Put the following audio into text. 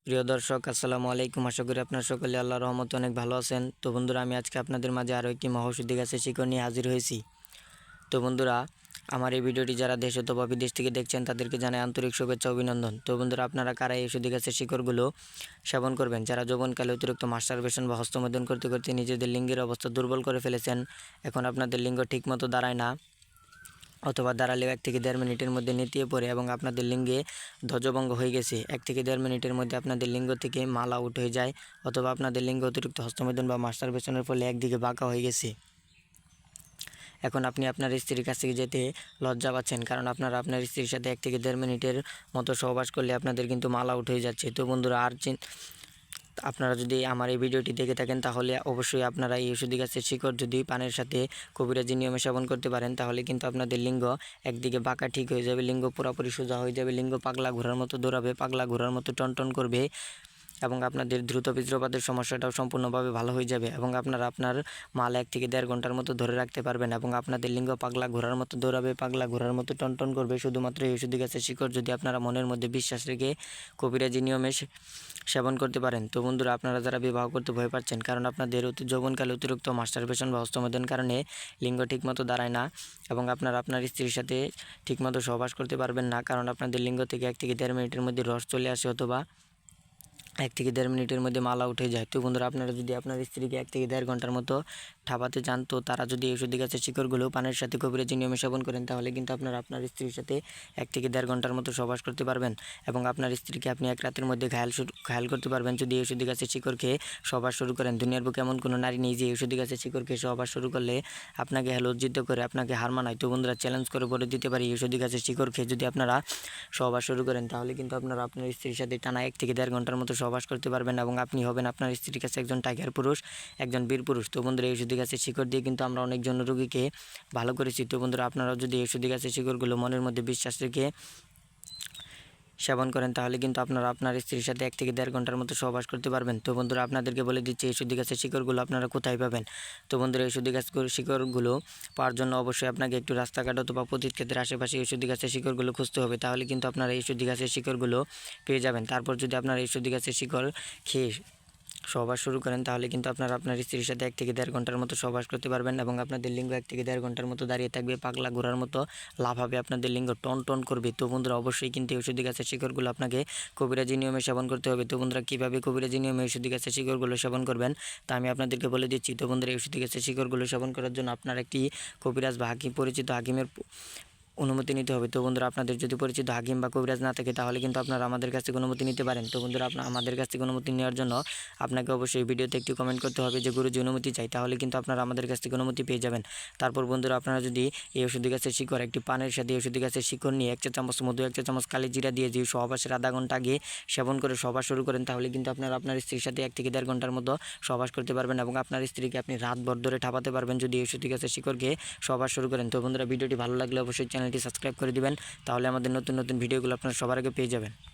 প্রিয় দর্শক, আসসালামু আলাইকুম। আশা করি আপনারা সকলে আল্লাহর রহমতে অনেক ভালো আছেন। তো বন্ধুরা, আমি আজকে আপনাদের মাঝে আরও একটি মহাঔষধি গাছের শিকড় নিয়ে হাজির হয়েছি। তো বন্ধুরা, আমার এই ভিডিওটি যারা দেশ অথবা বিদেশ থেকে দেখছেন তাদেরকে জানাই আন্তরিক শুভেচ্ছা অভিনন্দন। তো বন্ধুরা, আপনারা কারা এই ঔষধি গাছের শিকড়গুলো সেবন করবেন? যারা যৌবনকালে অতিরিক্ত মাস্টারবেশন বা হস্তমৈথুন করতে করতে নিজেদের লিঙ্গের অবস্থা দুর্বল করে ফেলেছেন, এখন আপনাদের লিঙ্গ ঠিকমতো দাঁড়ায় না, অথবা দাঁড়ালেও 1 থেকে 1.5 মিনিটের মধ্যে নেতিয়ে পড়ে এবং আপনাদের লিঙ্গে ধ্বজভঙ্গ হয়ে গেছে। 1 থেকে 1.5 মিনিটের মধ্যে আপনাদের লিঙ্গ থেকে মাল আউট হয়ে যায়, অথবা আপনাদের লিঙ্গ অতিরিক্ত হস্তমৈথুন বা মাস্টারবেশনের ফলে একদিকে বাঁকা হয়ে গেছে। এখন আপনি আপনার স্ত্রীর কাছ থেকে যেতে লজ্জা পাচ্ছেন, কারণ আপনারা আপনার স্ত্রীর সাথে 1 থেকে 1.5 মিনিটের মতো সহবাস করলে আপনাদের কিন্তু মাল আউট হয়ে যাচ্ছে। তো বন্ধুরা, আপনারা যদি আমার এই ভিডিওটি দেখে থাকেন তাহলে অবশ্যই আপনারা এই ঔষধি গাছের শিকড় যদি পানের সাথে কবিরাজি নিয়মে সেবন করতে পারেন, তাহলে কিন্তু আপনাদের লিঙ্গ একদিকে বাঁকা ঠিক হয়ে যাবে, লিঙ্গ পুরোপুরি সোজা হয়ে যাবে, লিঙ্গ পাগলা ঘোরার মতো দৌড়াবে, পাগলা ঘোরার মতো টনটন করবে, এবং আপনাদের দ্রুত বীর্যপাতের সমস্যাটাও সম্পূর্ণভাবে ভালো হয়ে যাবে, এবং আপনারা আপনার মাল 1 থেকে 1.5 ঘন্টার মতো ধরে রাখতে পারবেন, এবং আপনাদের লিঙ্গ পাগলা ঘোরার মতো দৌড়াবে, পাগলা ঘোরার মতো টনটন করবে, শুধুমাত্র এই ঔষধি গাছের শিকড় যদি আপনারা মনের মধ্যে বিশ্বাস রেখে কবিরাজি নিয়মে সেবন করতে পারেন। তো বন্ধুরা, আপনারা যারা বিবাহ করতে ভয় পাচ্ছেন, কারণ আপনাদের যৌবনকালে অতিরিক্ত মাস্টারবেশন বা হস্তমৈথুনের কারণে লিঙ্গ ঠিকমতো দাঁড়ায় না, এবং আপনারা আপনার স্ত্রীর সাথে ঠিকমতো সহবাস করতে পারবেন না, কারণ আপনাদের লিঙ্গ থেকে 1 থেকে 1.5 মিনিটের মধ্যে রস চলে আসে, অথবা 1 থেকে 1.5 মিনিটের মধ্যে মালা উঠে যায়। তো বন্ধুরা, আপনারা যদি আপনার স্ত্রীকে 1 থেকে 1.5 ঘন্টার মতো ঠাপাতে চান, তো তারা যদি এই ঔষধি গাছের শিকড়গুলো পানের সাথে কবিরাজি নিয়মে সেবন করেন, তাহলে কিন্তু আপনারা আপনার স্ত্রীর সাথে 1 থেকে 1.5 ঘন্টার মতো সহবাস করতে পারবেন, এবং আপনার স্ত্রীকে আপনি 1 রাতের মধ্যে ঘায়াল করতে পারবেন যদি এই ঔষধি গাছের শিকড় খেয়ে সহবাস শুরু করেন। দুনিয়ার বুকে এমন কোনো নারী নেই যে এই ঔষধি গাছের শিকড় খেয়ে সহবাস শুরু করলে আপনাকে লজ্জিত করে, আপনাকে হার মানায়। তো বন্ধুরা, চ্যালেঞ্জ করে বলে দিতে পারি, এই ঔষধি গাছের শিকড় খেয়ে যদি আপনারা সহবাস শুরু করেন, তাহলে কিন্তু আপনারা আপনার স্ত্রীর সাথে টানা 1 থেকে 1.5 ঘন্টার মতো সহবাস করতে পারবেন, এবং আপনি হবেন আপনার স্ত্রীর কাছে একজন টাইগার পুরুষ, একজন বীর পুরুষ। তো বন্ধুরা, এই ঔষধি গাছের শিকড় দিয়ে কিন্তু আমরা অনেকজন রোগীকে ভালো করেছি। তো বন্ধুরা, আপনারাও যদি এই ঔষধি গাছের শিকড়গুলো মনের মধ্যে বিশ্বাস রেখে সেবন করেন, তাহলে কিন্তু আপনারা আপনার স্ত্রীর সাথে 1 থেকে 1.5 ঘন্টার মতো সহবাস করতে পারবেন। তো বন্ধুরা, আপনাদেরকে বলে দিচ্ছি এই ঔষধি গাছের শিকড়গুলো আপনারা কোথায় পাবেন। তো বন্ধুরা, এই ঔষধি গাছের শিকড়গুলো পাওয়ার জন্য অবশ্যই আপনাকে একটু রাস্তাঘাট অথবা পতিত ক্ষেত্রের আশেপাশে এই ঔষধি গাছের শিকড়গুলো খুঁজতে হবে, তাহলে কিন্তু আপনারা এই ঔষধি গাছের শিকড়গুলো পেয়ে যাবেন। তারপর যদি আপনারা এই ঔষধি গাছের শিকড় খেয়ে সহবাস শুরু করেন, তাহলে কিন্তু আপনারা আপনার স্ত্রীর সাথে 1 থেকে 1.5 ঘন্টার মতো সহবাস করতে পারবেন, এবং আপনাদের লিঙ্গ 1 থেকে 1.5 ঘন্টার মতো দাঁড়িয়ে থাকবে, পাগলা ঘোরার মতো লাফাবে, আপনাদের লিঙ্গ টন টন করবে। তো বন্ধুরা, অবশ্যই কিন্তু ঔষধি গাছের শিকড়গুলো আপনাকে কবিরাজি নিয়মে সেবন করতে হবে। তো বন্ধুরা, কীভাবে কবিরাজি নিয়মে ঔষধি গাছের শিকড়গুলো সেবন করবেন তা আমি আপনাদেরকে বলে দিচ্ছি। তো বন্ধুরা, ঔষধি গাছের শিকড়গুলো সেবন করার জন্য আপনার একটি কবিরাজ বা পরিচিত হাকিমের অনুমতি নিতে হবে। তো বন্ধুরা, আপনাদের যদি পরিচিত হাকিম বা কবিরাজ না থাকে, তাহলে কিন্তু আপনারা আমাদের কাছ থেকে অনুমতি নিতে পারেন। তো বন্ধুরা, আমাদের কাছ থেকে অনুমতি নেওয়ার জন্য আপনাকে অবশ্যই ভিডিওতে একটি কমেন্ট করতে হবে যে গুরুজি অনুমতি চাই, তাহলে কিন্তু আপনারা আমাদের কাছ থেকে অনুমতি পেয়ে যাবেন। তারপর বন্ধুরা, আপনারা যদি এই ঔষধি গাছের শিকড় একটি পানের সাথে ঔষধি গাছের শিকড় নিয়ে 1 চা চামচ মধু, 1 চা চামচ কালি জিরা দিয়ে যে সহবাসের আধা ঘন্টা আগে সেবন করে সহবাস শুরু করেন, তাহলে কিন্তু আপনারা আপনার স্ত্রীর সাথে 1 থেকে 1.5 ঘন্টার মতো সহবাস করতে পারবেন, এবং আপনার স্ত্রীকে আপনি রাতভর ধরে ঠাপাতে পারবেন যদি এই ঔষধি গাছের শিকড়কে সহবাস শুরু করেন। তো বন্ধুরা, ভিডিওটি ভালো লাগলে অবশ্যই চ্যানেলটি সাবস্ক্রাইব করে দিবেন, তাহলে আমাদের নতুন নতুন ভিডিওগুলো আপনারা সবার আগে পেয়ে যাবেন।